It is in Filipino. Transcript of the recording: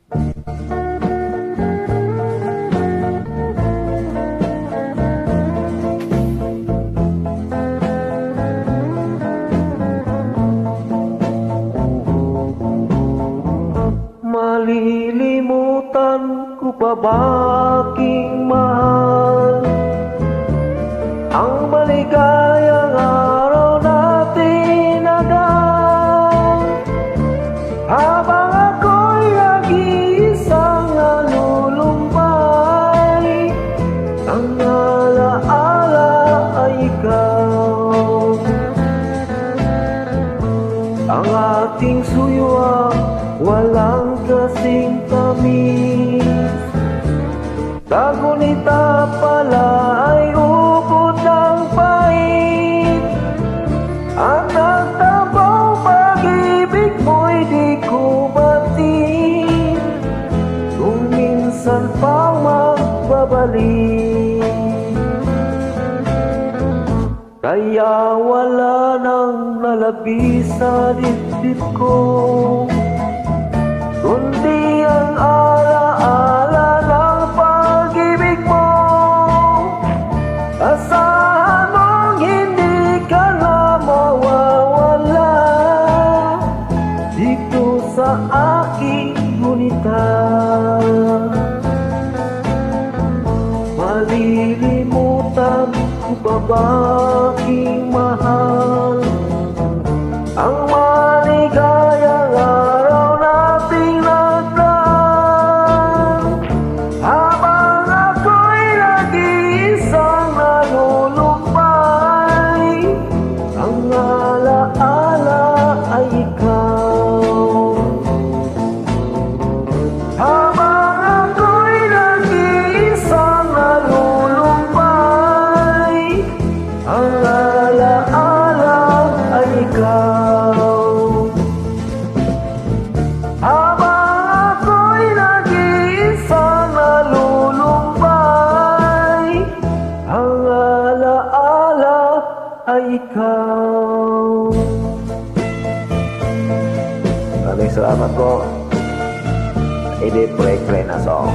Malilimutan ko pa ba aking mahal ang maligayang araw natin agad, habang ako'y nag-iisang nalulumbay, ang alaala ay ikaw. Ang ating suywa walang kasing tamis, sa gunita pala ay ubod ng pait, at nagtabang pag-ibig mo'y di ko batid, kung minsan pang magbabalik. Kaya wala nang nalabi sa dibdib ko, kundi ang alaala ng pag-ibig mo. Asahan mong hindi ka na mawawala dito sa aking gunita. Malilimutan ko pa ba aking mahal ang maligayang araw nating nagdaan, habang ako'y nag-iisang nalulumbay, ang alaala ay ikaw. Habang ako'y nag-iisang nalulumbay, ang alaala ay ikaw. Habang ako'y nag-iisang nalulumbay, ang alaala ay ikaw. Maraming salamat po. Edit Play na song.